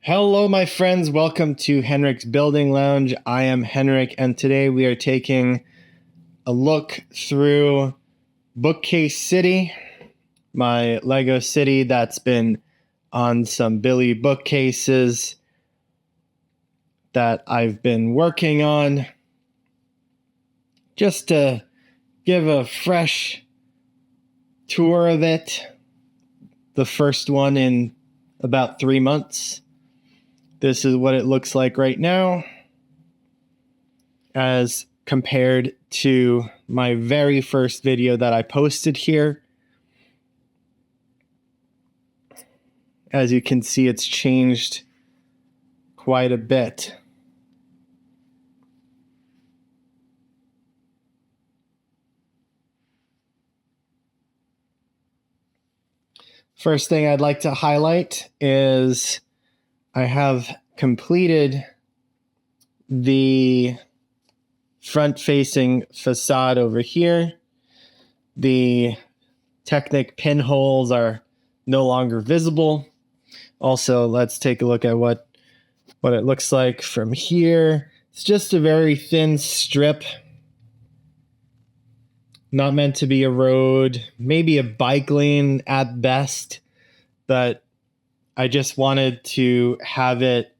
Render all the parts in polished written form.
Hello, my friends. Welcome to Henrik's Building Lounge. I am Henrik, and today we are taking a look through Bookcase City, my Lego city that's been on some Billy bookcases that I've been working on, just to give a fresh tour of it. The first one in about 3 months. This is what it looks like right now as compared to my very first video that I posted here. As you can see, it's changed quite a bit. First thing I'd like to highlight is I have completed the front-facing facade over here. The Technic pinholes are no longer visible. Also, let's take a look at what it looks like from here. It's just a very thin strip. Not meant to be a road, maybe a bike lane at best, but I just wanted to have it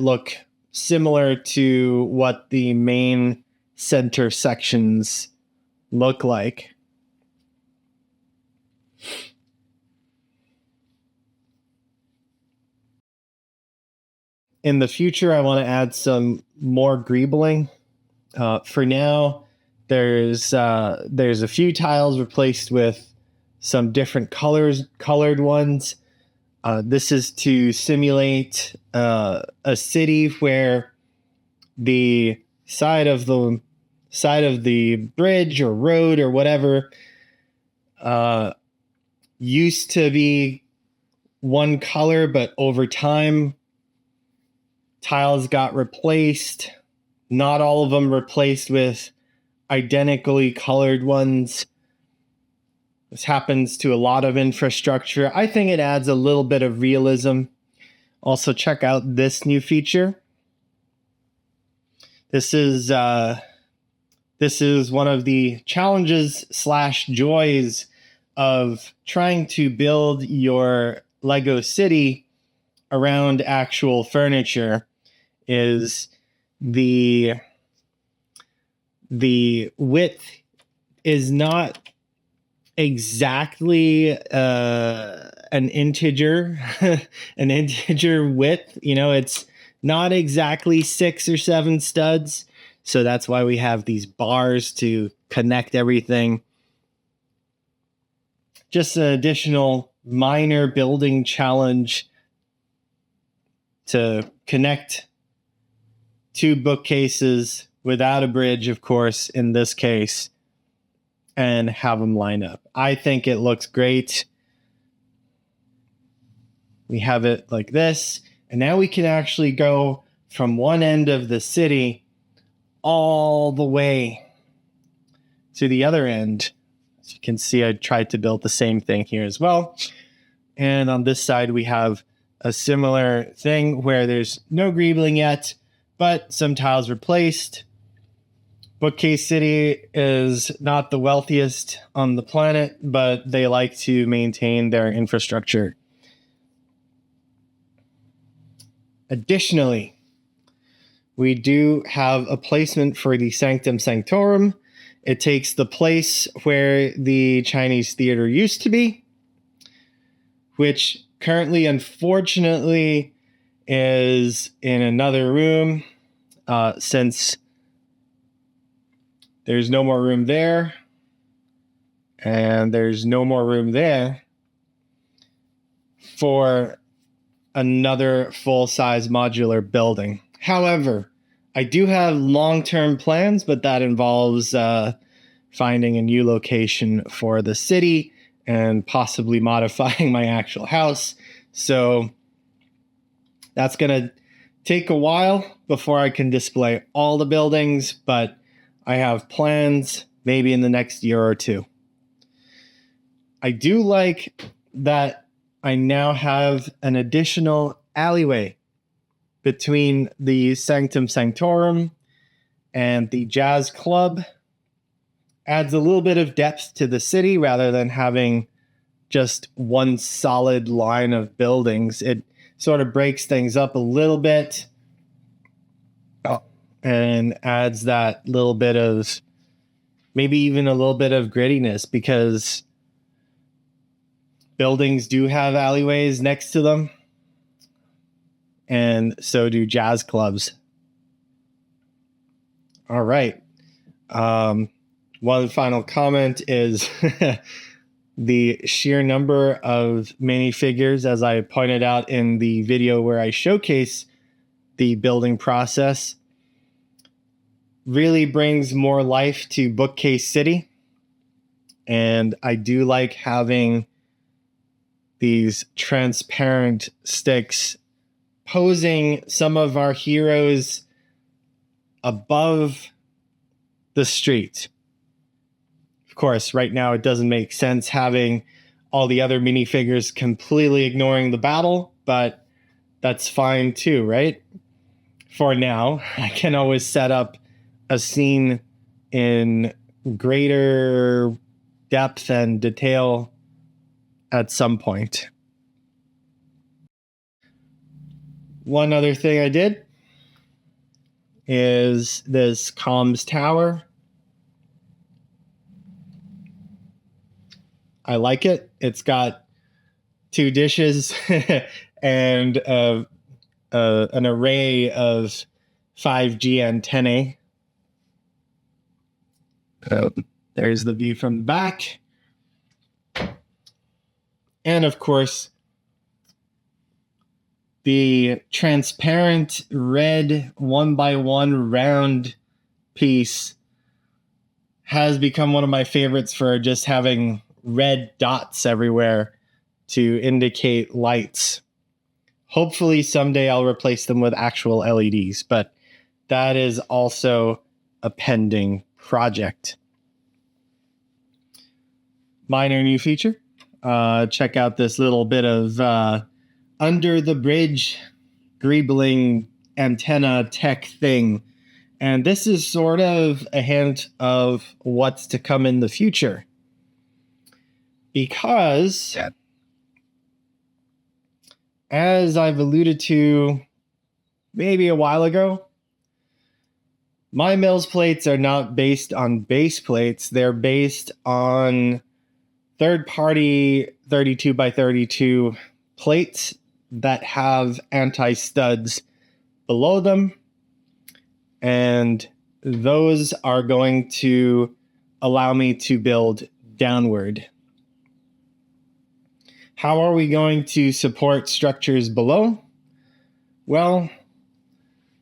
look similar to what the main center sections look like. In the future, I want to add some more greebling. For now, there's a few tiles replaced with some different colored ones. This is to simulate a city where the side of the bridge or road or whatever used to be one color, but over time tiles got replaced. Not all of them replaced with identically colored ones. This happens to a lot of infrastructure. I think it adds a little bit of realism. Also, check out this new feature. This is one of the challenges / joys of trying to build your Lego city around actual furniture. Is the width is not exactly an integer width. It's not exactly 6 or 7 studs, so that's why we have these bars to connect everything. Just an additional minor building challenge to connect 2 bookcases without a bridge, of course, in this case, and have them line up. I think it looks great. We have it like this, and now we can actually go from one end of the city all the way to the other end. As you can see, I tried to build the same thing here as well. And on this side, we have a similar thing where there's no greebling yet, but some tiles replaced. Bookcase City is not the wealthiest on the planet, but they like to maintain their infrastructure. Additionally, we do have a placement for the Sanctum Sanctorum. It takes the place where the Chinese theater used to be, which currently, unfortunately, is in another room, since there's no more room there, and there's no more room there for another full-size modular building. However, I do have long-term plans, but that involves finding a new location for the city and possibly modifying my actual house. So that's going to take a while before I can display all the buildings, but I have plans maybe in the next year or two. I do like that I now have an additional alleyway between the Sanctum Sanctorum and the jazz club. Adds a little bit of depth to the city rather than having just one solid line of buildings. It sort of breaks things up a little bit and adds that little bit of, maybe even a little bit of grittiness, because buildings do have alleyways next to them, and so do jazz clubs. All right. One final comment is the sheer number of minifigures, as I pointed out in the video where I showcase the building process, really brings more life to Bookcase City. And I do like having these transparent sticks posing some of our heroes above the street. Of course, right now it doesn't make sense having all the other minifigures completely ignoring the battle, but that's fine too, right? For now, I can always set up a scene in greater depth and detail at some point. One other thing I did is this comms tower. I like it. It's got 2 dishes and an array of 5G antennae. There's the view from the back. And of course, the transparent red 1x1 round piece has become one of my favorites for just having red dots everywhere to indicate lights. Hopefully someday I'll replace them with actual LEDs, but that is also a pending project. Minor new feature. Check out this little bit of under the bridge greebling antenna tech thing. And this is sort of a hint of what's to come in the future. Because, as I've alluded to maybe a while ago, my Mills plates are not based on base plates. They're based on third-party 32x32 plates that have anti-studs below them. And those are going to allow me to build downward. How are we going to support structures below? Well,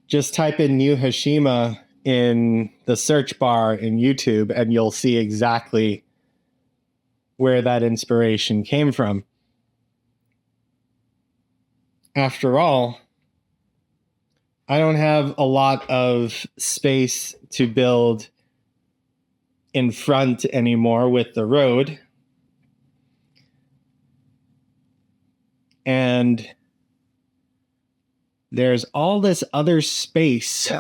just type in New Hashima in the search bar in YouTube and you'll see exactly where that inspiration came from. After all, I don't have a lot of space to build in front anymore with the road. And there's all this other space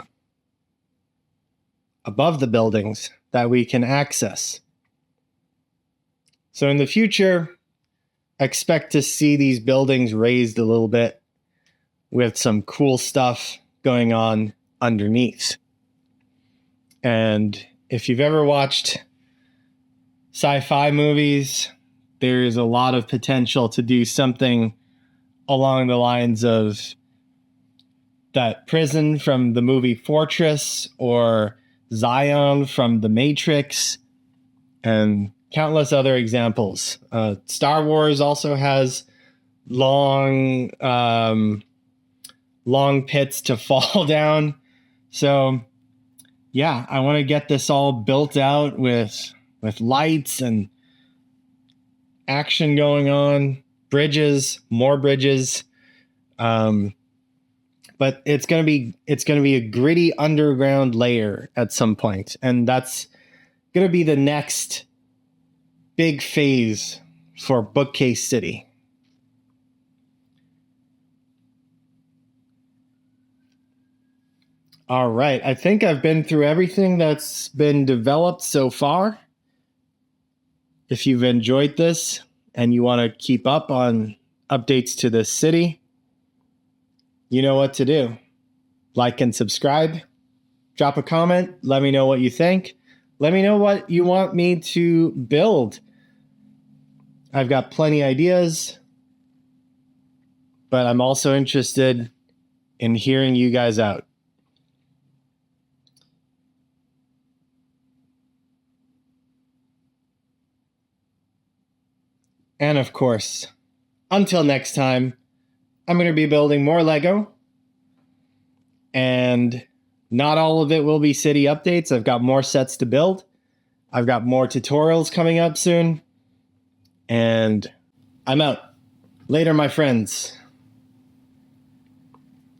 above the buildings that we can access. So in the future, expect to see these buildings raised a little bit with some cool stuff going on underneath. And if you've ever watched sci-fi movies, there's a lot of potential to do something along the lines of that prison from the movie Fortress or Zion from The Matrix and countless other examples. Star Wars also has long pits to fall down. So yeah, I want to get this all built out with lights and action going on, bridges, more bridges. But it's going to be a gritty underground layer at some point, and that's going to be the next big phase for Bookcase City. All right. I think I've been through everything that's been developed so far. If you've enjoyed this and you want to keep up on updates to this city, you know what to do. Like and subscribe. Drop a comment. Let me know what you think. Let me know what you want me to build. I've got plenty ideas, but I'm also interested in hearing you guys out. And of course, until next time, I'm going to be building more Lego. And not all of it will be city updates. I've got more sets to build. I've got more tutorials coming up soon. And I'm out. Later, my friends.